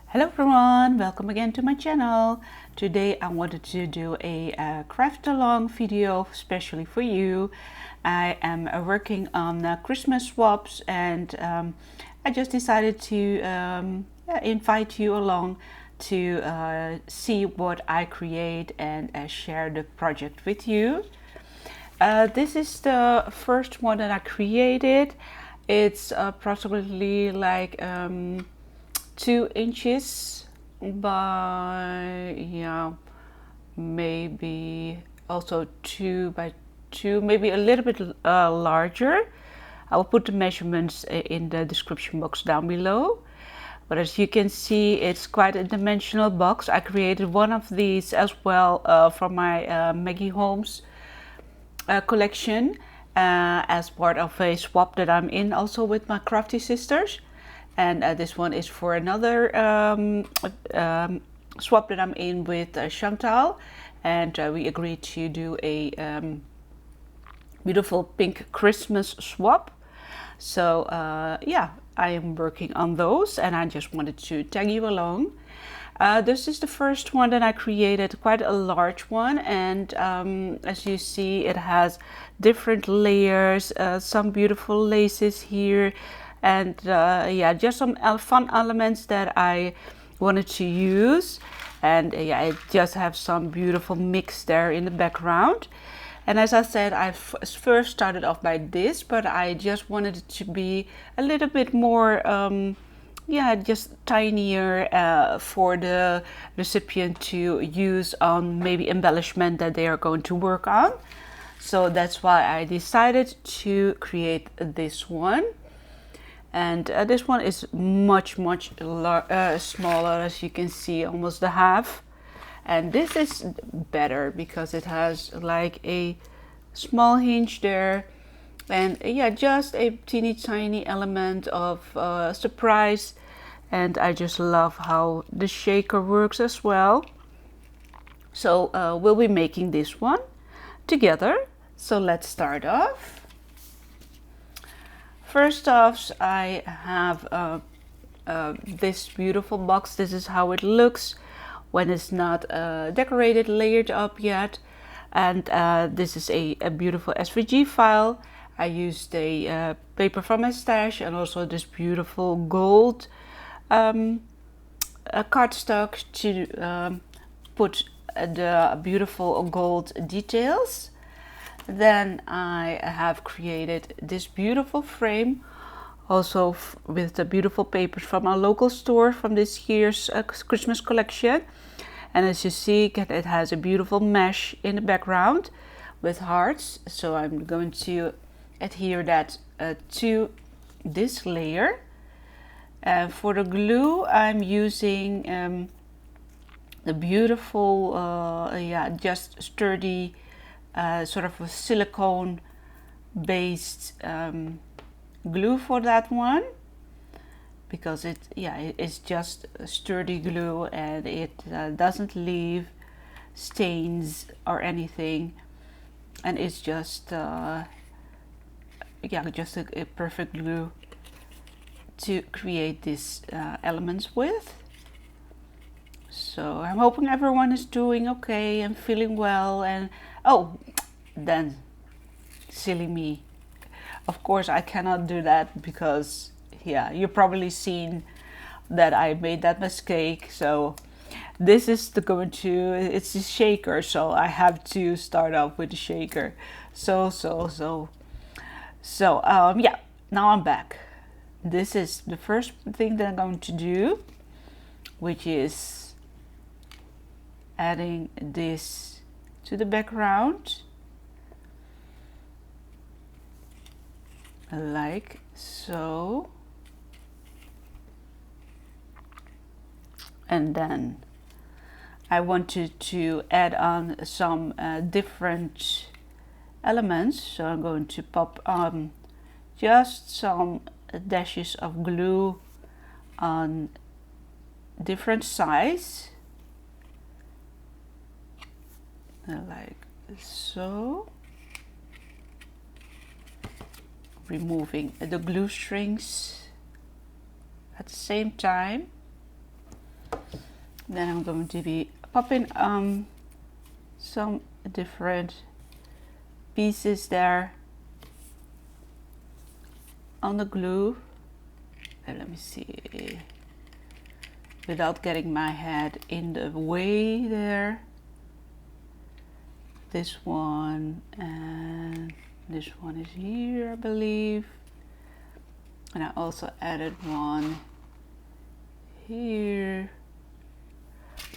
Hello everyone, welcome again to my channel. Today I wanted to do a craft along video especially for you. I am working on Christmas swaps and I just decided to invite you along to see what I create and share the project with you. This is the first one that I created. It's approximately like 2 inches by maybe also 2 by 2, maybe a little bit larger. I will put the measurements in the description box down below. But as you can see, it's quite a dimensional box. I created one of these as well from my Maggie Holmes collection as part of a swap that I'm in also with my crafty sisters. And this one is for another swap that I'm in with Chantal, and we agreed to do a beautiful pink Christmas swap. So yeah, I am working on those and I just wanted to tag you along. This is the first one that I created, quite a large one, and as you see it has different layers, some beautiful laces here, and yeah, just some fun elements that I wanted to use. And yeah, I just have some beautiful mix there in the background. And as I said, I first started off by this, but I just wanted it to be a little bit more yeah, just tinier for the recipient to use on maybe embellishment that they are going to work on. So that's why I decided to create this one. And this one is much smaller, as you can see, almost the half. And this is better because it has like a small hinge there, and yeah, just a teeny tiny element of surprise. And I just love how the shaker works as well. So we'll be making this one together. So let's start off. First off, I have this beautiful box. This is how it looks when it's not decorated, layered up yet. And this is a beautiful SVG file. I used a paper from my stash and also this beautiful gold cardstock to put the beautiful gold details. Then I have created this beautiful frame, also with the beautiful papers from our local store from this year's Christmas collection. And as you see, it has a beautiful mesh in the background with hearts. So I'm going to adhere that to this layer. For the glue, I'm using the beautiful, yeah, just sturdy, sort of a silicone based glue for that one, because it's just sturdy glue and it doesn't leave stains or anything, and it's just just a perfect glue to create these elements with. So I'm hoping everyone is doing okay and feeling well. And oh, then silly me, of course I cannot do that because yeah, you've probably seen that I made that mistake. So this is it's the shaker, so I have to start off with the shaker. So yeah, now I'm back. This is the first thing that I'm going to do, which is adding this to the background like so. And then I wanted to add on some different elements, so I'm going to pop on just some dashes of glue on different size, like so, removing the glue strings at the same time. Then I'm going to be popping some different pieces there on the glue. Let me see, without getting my head in the way there. This one and this one is here, I believe. And I also added one here.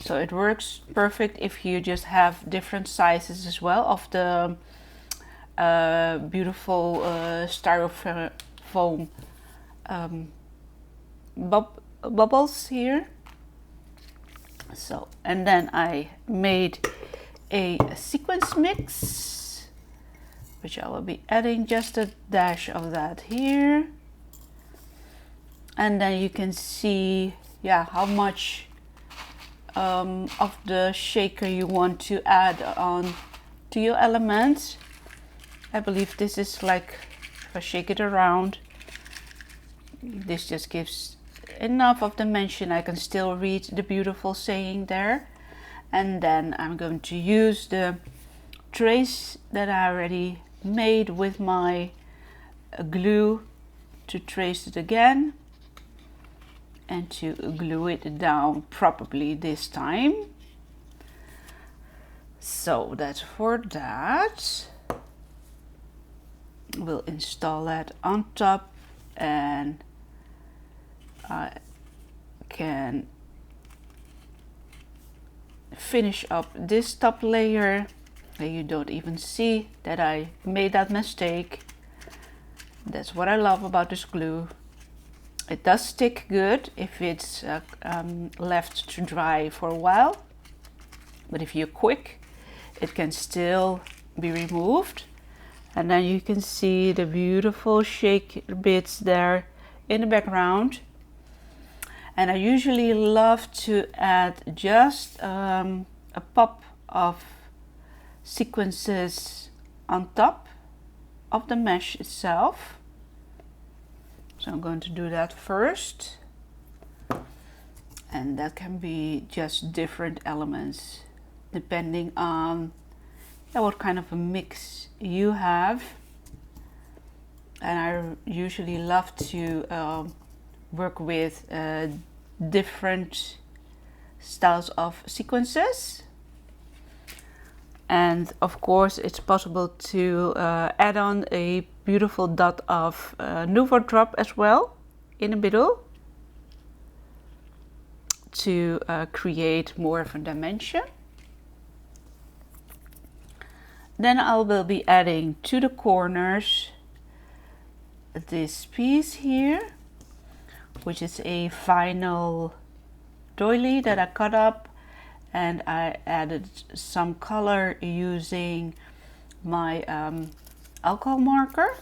So it works perfect if you just have different sizes as well of the beautiful styrofoam bubbles here. So, and then I made a sequence mix, which I will be adding just a dash of that here. And then you can see, yeah, how much of the shaker you want to add on to your element. I believe this is like, if I shake it around, this just gives enough of dimension. I can still read the beautiful saying there. And then I'm going to use the trace that I already made with my glue to trace it again and to glue it down properly this time. So that's for that. We'll install that on top, and I can finish up this top layer, and you don't even see that I made that mistake. That's what I love about this glue. It does stick good if it's left to dry for a while, but if you're quick, it can still be removed. And then you can see the beautiful shake bits there in the background. And I usually love to add just a pop of sequences on top of the mesh itself. So I'm going to do that first. And that can be just different elements depending on what kind of a mix you have. And I usually love to work with different styles of sequences. And of course it's possible to add on a beautiful dot of Nouveau drop as well in the middle to create more of a dimension. Then I will be adding to the corners this piece here, which is a vinyl doily that I cut up, and I added some color using my alcohol marker.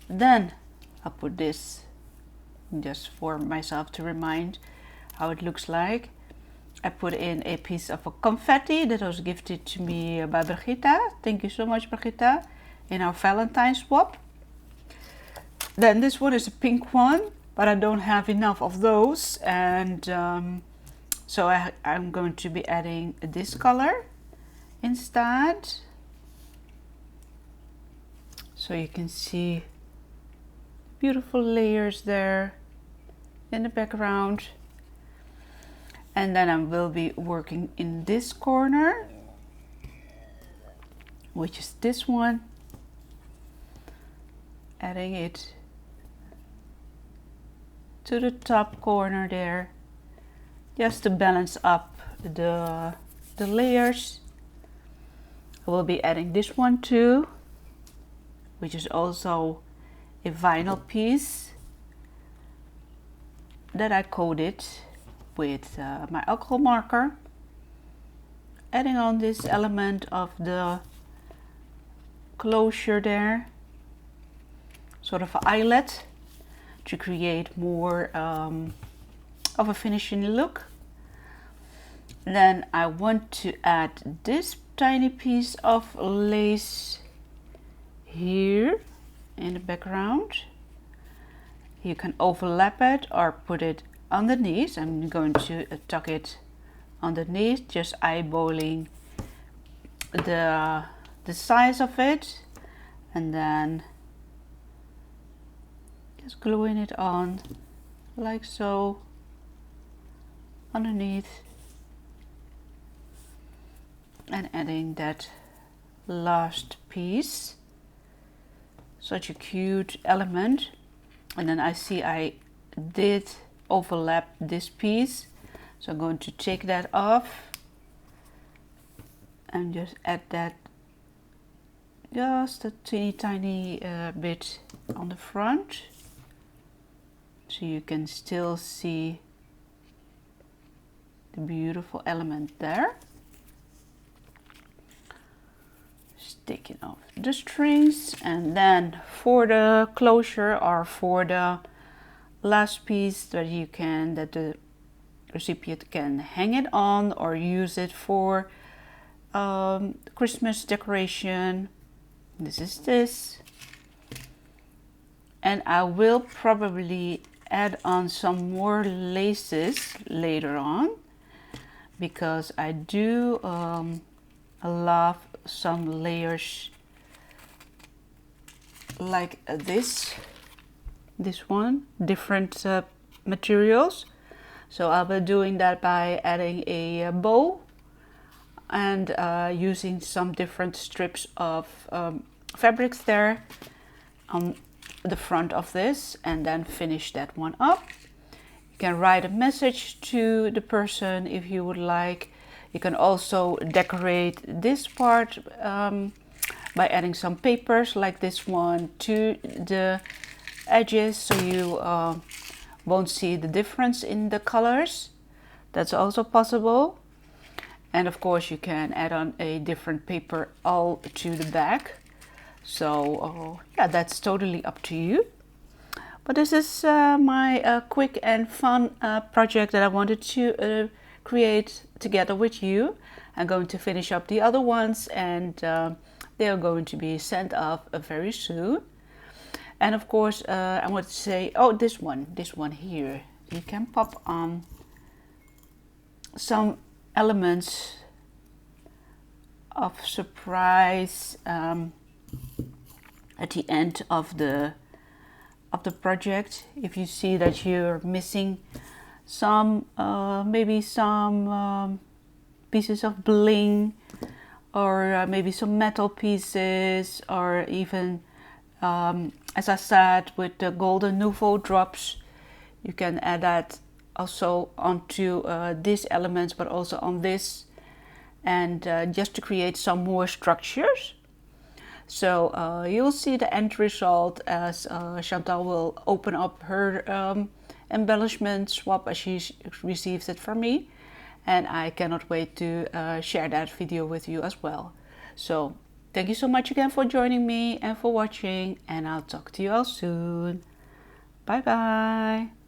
Then I'll put this just for myself to remind how it looks like. I put in a piece of a confetti that was gifted to me by Brigitta. Thank you so much, Brigitta, in our Valentine's swap. Then this one is a pink one, but I don't have enough of those, and so I'm going to be adding this color instead. So you can see beautiful layers there in the background. And then I will be working in this corner, which is this one, adding it to the top corner there, just to balance up the layers. I will be adding this one too, which is also a vinyl piece that I coated with my alcohol marker, adding on this element of the closure there, sort of an eyelet to create more of a finishing look. Then I want to add this tiny piece of lace here in the background. You can overlap it or put it underneath. I'm going to tuck it underneath, just eyeballing the size of it, and then just gluing it on like so underneath, and adding that last piece. Such a cute element. And then I see I did overlap this piece, so I'm going to take that off and just add that just a teeny tiny bit on the front, so you can still see the beautiful element there. Just taking off the strings, and then for the closure, or for the last piece that the recipient can hang it on or use it for Christmas decoration. This is this, and I will probably add on some more laces later on, because I do love some layers like this one, different materials. So I'll be doing that by adding a bow and using some different strips of fabrics there on the front of this, and then finish that one up. You can write a message to the person if you would like. You can also decorate this part by adding some papers like this one to the edges, so you won't see the difference in the colors. That's also possible. And of course you can add on a different paper all to the back. So yeah, that's totally up to you. But this is my quick and fun project that I wanted to create together with you. I'm going to finish up the other ones, and they are going to be sent off very soon. And of course I want to say, oh, this one here, you can pop on some elements of surprise at the end of the project. If you see that you're missing some maybe some pieces of bling, or maybe some metal pieces, or even as I said with the golden nouveau drops, you can add that also onto these elements, but also on this, and just to create some more structures. So you'll see the end result as Chantal will open up her embellishment swap as she receives it from me, and I cannot wait to share that video with you as well. So thank you so much again for joining me and for watching, and I'll talk to you all soon. Bye bye.